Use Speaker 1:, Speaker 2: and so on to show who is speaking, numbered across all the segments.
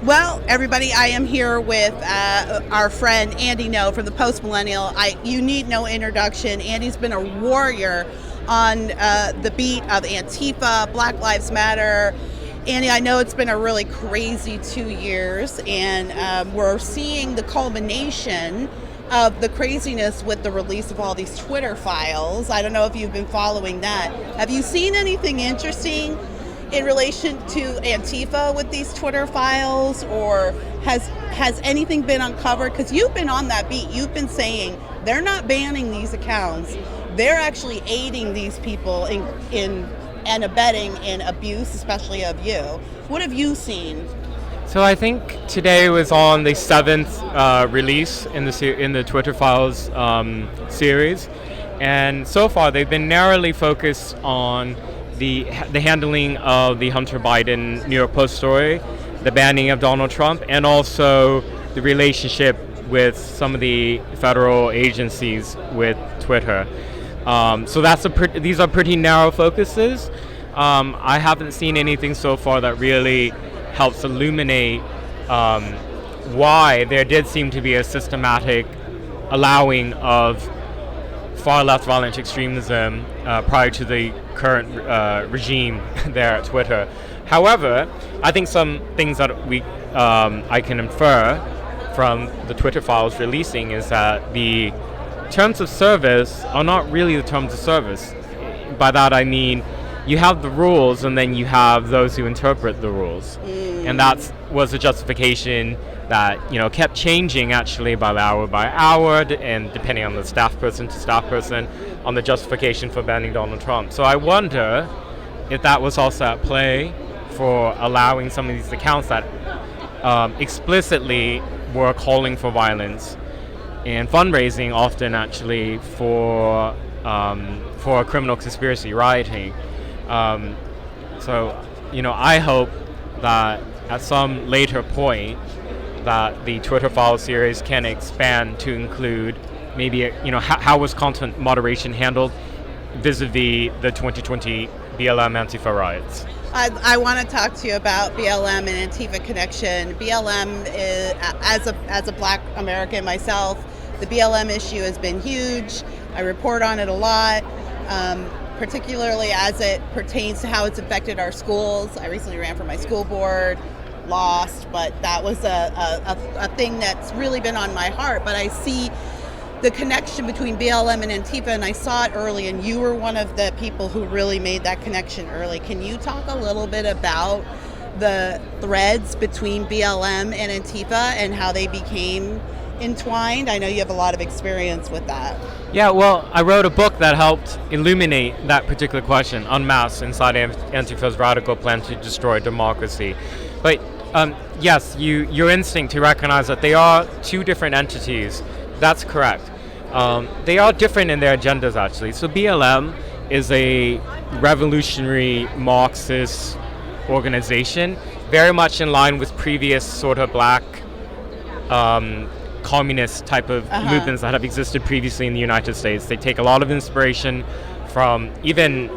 Speaker 1: Well, everybody, I am here with our friend Andy Ngo from the Post Millennial. You need no introduction. Andy's been a warrior on the beat of Antifa, Black Lives Matter. Andy, I know it's been a really crazy 2 years, and we're seeing the culmination of the craziness with the release of all these Twitter files. I don't know if you've been following that. Have you seen anything interesting in relation to Antifa with these Twitter files, or has anything been uncovered? Because you've been on that beat. You've been saying they're not banning these accounts. They're actually aiding these people in and abetting in abuse, especially of you. What have you seen?
Speaker 2: So I think today was on the 7th release in the Twitter files series, and so far they've been narrowly focused on the handling of the Hunter Biden New York Post story, the banning of Donald Trump, and also the relationship with some of the federal agencies with Twitter. So these are pretty narrow focuses. I haven't seen anything so far that really helps illuminate why there did seem to be a systematic allowing of far left violent extremism prior to the current regime there at Twitter. However, I think some things that I can infer from the Twitter files releasing is that the terms of service are not really the terms of service. By that I mean you have the rules and then you have those who interpret the rules. And that was a justification that kept changing actually by hour and depending on the staff person to staff person on the justification for banning Donald Trump. So I wonder if that was also at play for allowing some of these accounts that explicitly were calling for violence and fundraising often actually for a criminal conspiracy rioting. So I hope that at some later point that the Twitter file series can expand to include maybe how was content moderation handled vis-a-vis the 2020 BLM Antifa riots.
Speaker 1: I want to talk to you about BLM and Antifa connection. BLM is, as a Black American myself, the BLM issue has been huge. I report on it a lot, particularly as it pertains to how it's affected our schools. I recently ran for my school board, lost, but that was a thing that's really been on my heart. But I see the connection between BLM and Antifa, and I saw it early, and you were one of the people who really made that connection early. Can you talk a little bit about the threads between BLM and Antifa and how they became entwined? I know you have a lot of experience with that.
Speaker 2: Yeah, well, I wrote a book that helped illuminate that particular question, Unmasked, inside Antifa's radical plan to destroy democracy. But yes, your instinct to recognize that they are two different entities, that's correct. They are different in their agendas, actually. So BLM is a revolutionary Marxist organization, very much in line with previous sort of Black communist type of movements that have existed previously in the United States. They take a lot of inspiration from even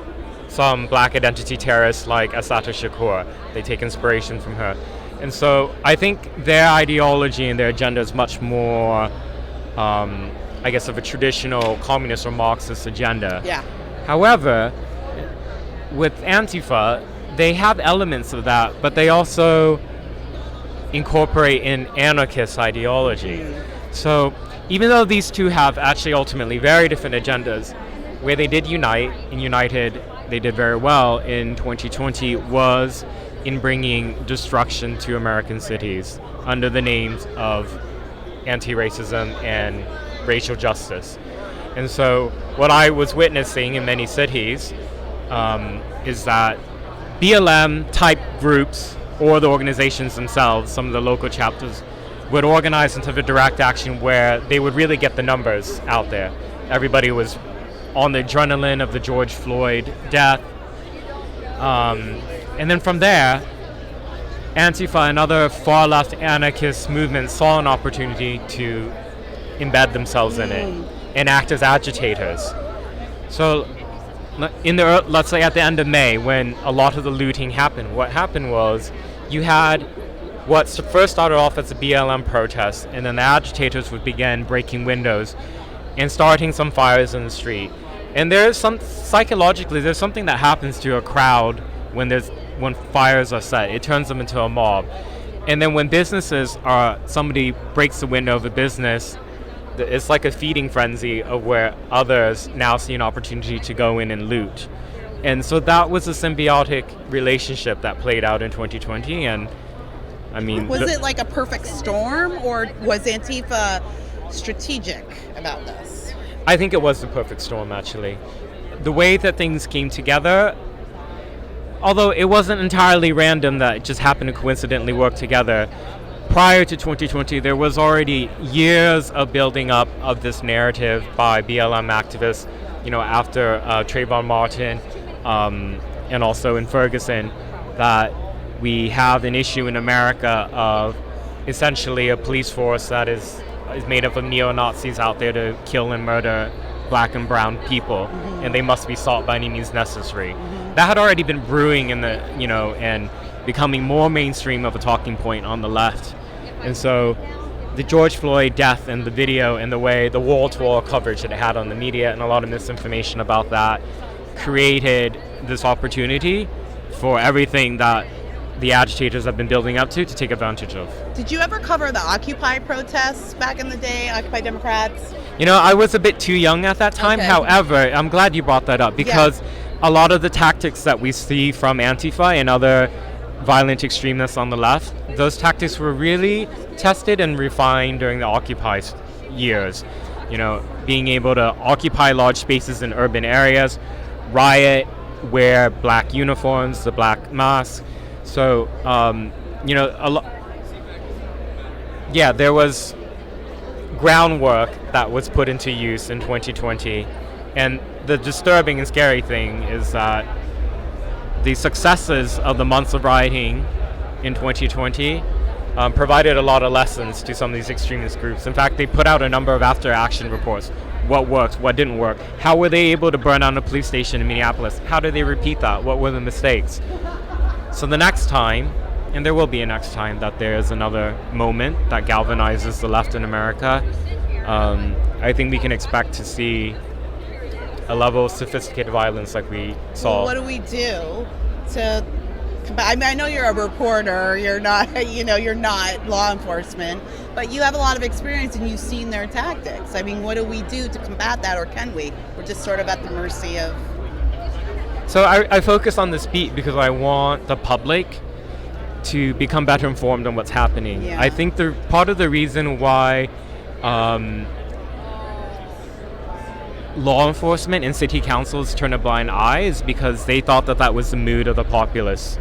Speaker 2: some Black identity terrorists like Assata Shakur. They take inspiration from her. And so I think their ideology and their agenda is much more, I guess, of a traditional communist or Marxist agenda.
Speaker 1: Yeah.
Speaker 2: However, with Antifa, they have elements of that, but they also incorporate an anarchist ideology. So even though these two have actually ultimately very different agendas, where they did unite, and united they did very well in 2020, was in bringing destruction to American cities under the names of anti-racism and racial justice. And so what I was witnessing in many cities is that BLM type groups or the organizations themselves, some of the local chapters, would organize into a direct action where they would really get the numbers out there. Everybody was on the adrenaline of the George Floyd death. And then from there, Antifa and other far-left anarchist movements saw an opportunity to embed themselves in it and act as agitators. So let's say at the end of May, when a lot of the looting happened, what happened was you had what first started off as a BLM protest, and then the agitators would begin breaking windows and starting some fires in the street. And there's psychologically, there's something that happens to a crowd when fires are set. It turns them into a mob. And then when somebody breaks the window of a business, it's like a feeding frenzy of where others now see an opportunity to go in and loot. And so that was a symbiotic relationship that played out in 2020. And I mean,
Speaker 1: was it like a perfect storm, or was Antifa strategic about this?
Speaker 2: I think it was the perfect storm, actually. The way that things came together, although it wasn't entirely random that it just happened to coincidentally work together, prior to 2020, there was already years of building up of this narrative by BLM activists, after Trayvon Martin, and also in Ferguson, that we have an issue in America of essentially a police force that is made up of neo-Nazis out there to kill and murder black and brown people, and they must be sought by any means necessary. That had already been brewing and becoming more mainstream of a talking point on the left. And so the George Floyd death and the video and the way the wall-to-wall coverage that it had on the media and a lot of misinformation about that created this opportunity for everything that the agitators have been building up to take advantage of.
Speaker 1: Did you ever cover the Occupy protests back in the day, Occupy Democrats?
Speaker 2: I was a bit too young at that time.
Speaker 1: Okay.
Speaker 2: However, I'm glad you brought that up, because a lot of the tactics that we see from Antifa and other violent extremists on the left, those tactics were really tested and refined during the Occupy years. Being able to occupy large spaces in urban areas, riot, wear black uniforms, the black mask. So, there was groundwork that was put into use in 2020. And the disturbing and scary thing is that the successes of the months of rioting in 2020 provided a lot of lessons to some of these extremist groups. In fact, they put out a number of after-action reports. What worked, what didn't work. How were they able to burn down a police station in Minneapolis? How did they repeat that? What were the mistakes? So the next time, and there will be a next time, that there is another moment that galvanizes the left in America, I think we can expect to see a level of sophisticated violence like we saw.
Speaker 1: Well, what do we do to combat? I know you're a reporter, you're not, you're not law enforcement, but you have a lot of experience and you've seen their tactics. I mean, what do we do to combat that, or can we? We're just sort of at the mercy of...
Speaker 2: So I focus on this beat because I want the public to become better informed on what's happening.
Speaker 1: Yeah.
Speaker 2: I think part of the reason why law enforcement and city councils turn a blind eye is because they thought that was the mood of the populace,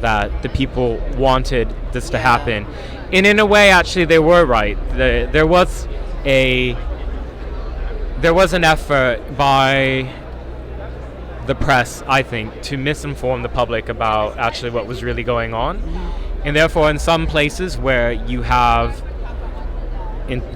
Speaker 2: that the people wanted this to happen. And in a way, actually, they were right. There was an effort by the press, I think, to misinform the public about actually what was really going on. And therefore, in some places where you have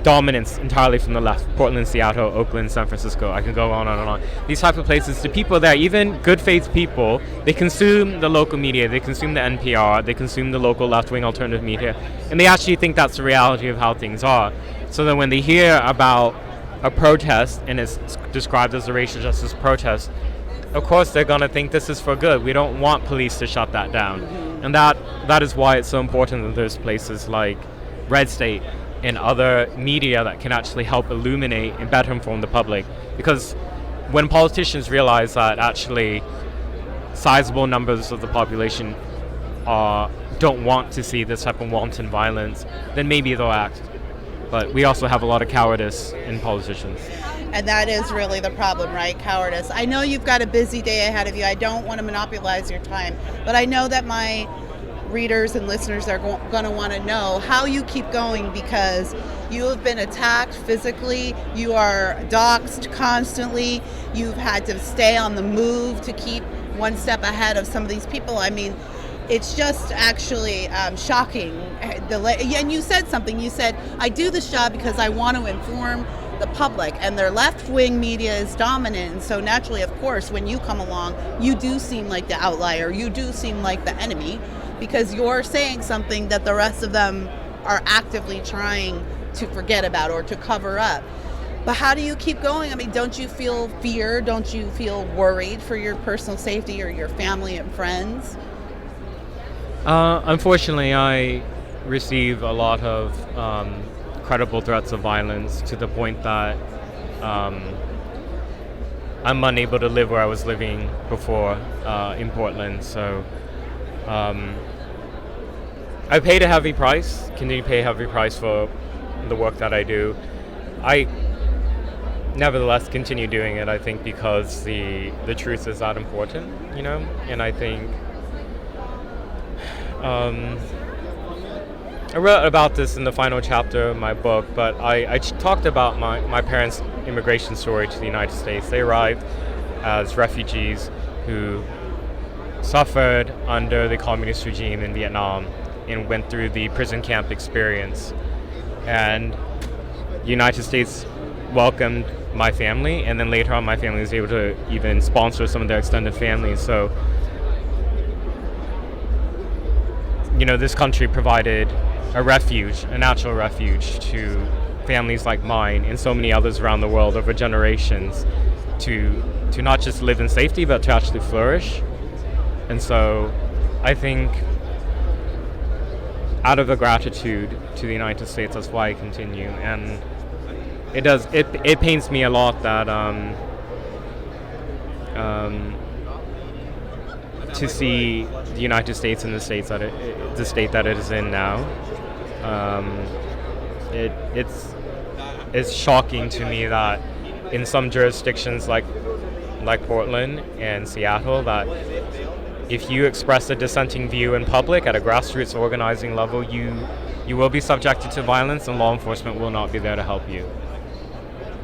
Speaker 2: dominance entirely from the left, Portland, Seattle, Oakland, San Francisco, I can go on and on. These type of places, the people there, even good faith people, they consume the local media, they consume the NPR, they consume the local left-wing alternative media, and they actually think that's the reality of how things are. So then when they hear about a protest and it's described as a racial justice protest, of course they're going to think this is for good. We don't want police to shut that down. And that is why it's so important that there's places like RedState and other media that can actually help illuminate and better inform the public. Because when politicians realize that actually sizable numbers of the population don't want to see this type of wanton violence, then maybe they'll act. But we also have a lot of cowardice in politicians.
Speaker 1: And that is really the problem, right? Cowardice. I know you've got a busy day ahead of you. I don't want to monopolize your time, but I know that my readers and listeners are going to want to know how you keep going, because you have been attacked physically, you are doxxed constantly, you've had to stay on the move to keep one step ahead of some of these people. I mean, it's just actually shocking. And you said something, you said, I do this job because I want to inform the public, and their left-wing media is dominant, and so naturally, of course, when you come along, you do seem like the outlier, you do seem like the enemy, because you're saying something that the rest of them are actively trying to forget about or to cover up. But how do you keep going? I mean, don't you feel fear? Don't you feel worried for your personal safety or your family and friends?
Speaker 2: Unfortunately, I receive a lot of credible threats of violence to the point that I'm unable to live where I was living before in Portland. So I paid a heavy price, continue to pay a heavy price for the work that I do. I nevertheless continue doing it, I think, because the truth is that important, you know? And I think I wrote about this in the final chapter of my book, but I talked about my parents' immigration story to the United States. They arrived as refugees who suffered under the communist regime in Vietnam and went through the prison camp experience. And the United States welcomed my family, and then later on my family was able to even sponsor some of their extended families. So, you know, this country provided a refuge, a natural refuge to families like mine and so many others around the world over generations to not just live in safety, but to actually flourish. And so I think out of a gratitude to the United States, that's why I continue. And it pains me a lot that to see the United States in the state that it is in now. It's shocking to me that in some jurisdictions like Portland and Seattle, that if you express a dissenting view in public at a grassroots organizing level, you will be subjected to violence, and law enforcement will not be there to help you.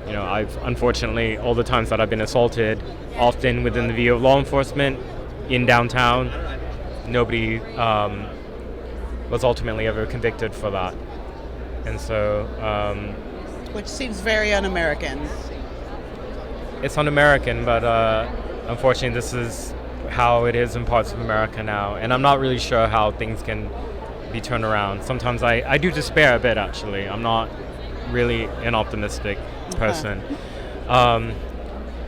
Speaker 2: You know, I've unfortunately, all the times that I've been assaulted, often within the view of law enforcement in downtown, nobody was ultimately ever convicted for that. And so
Speaker 1: which seems very un-American.
Speaker 2: It's un-American, but unfortunately this is how it is in parts of America now, and I'm not really sure how things can be turned around. Sometimes I do despair a bit, actually. I'm not really an optimistic person. But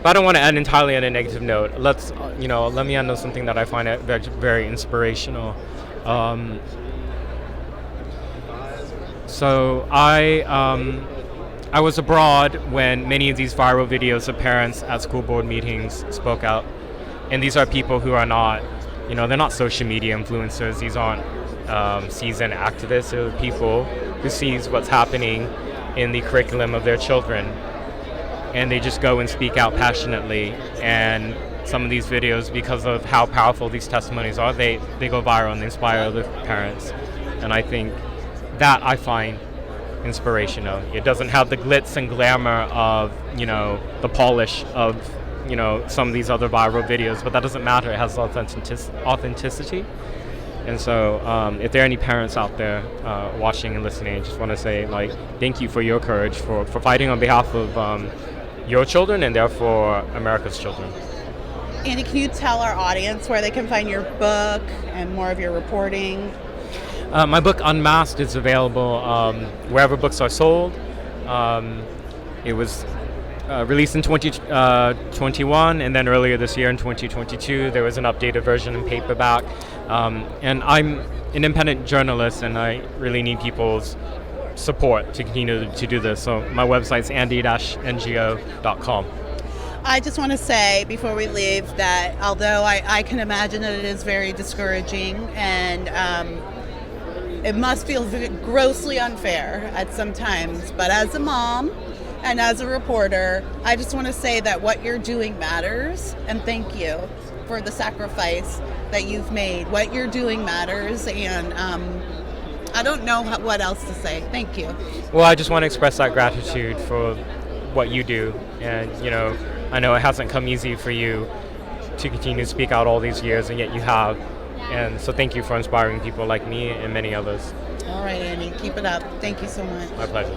Speaker 2: I don't want to end entirely on a negative note. Let me end on something that I find very, very inspirational. So I was abroad when many of these viral videos of parents at school board meetings spoke out. And these are people who are not, they're not social media influencers. These aren't seasoned activists. They're people who sees what's happening in the curriculum of their children. And they just go and speak out passionately. And some of these videos, because of how powerful these testimonies are, they go viral and they inspire other parents. And I think that I find inspirational. It doesn't have the glitz and glamour of, the polish of, some of these other viral videos, but that doesn't matter. It has authenticity. And so if there are any parents out there watching and listening, I just want to say, thank you for your courage, for fighting on behalf of your children and therefore America's children.
Speaker 1: Andy, can you tell our audience where they can find your book and more of your reporting?
Speaker 2: My book, Unmasked, is available wherever books are sold. It was released in 2021, and then earlier this year in 2022, there was an updated version in paperback. And I'm an independent journalist, and I really need people's support to continue to do this. So my website's andy-ngo.com.
Speaker 1: I just want to say before we leave that although I can imagine that it is very discouraging and it must feel grossly unfair at some times, but as a mom and as a reporter, I just want to say that what you're doing matters, and thank you for the sacrifice that you've made. What you're doing matters, and I don't know what else to say. Thank you.
Speaker 2: Well, I just want to express that gratitude for what you do, and I know it hasn't come easy for you to continue to speak out all these years, and yet you have. And so thank you for inspiring people like me and many others.
Speaker 1: All right, Andy, keep it up. Thank you so much.
Speaker 2: My pleasure.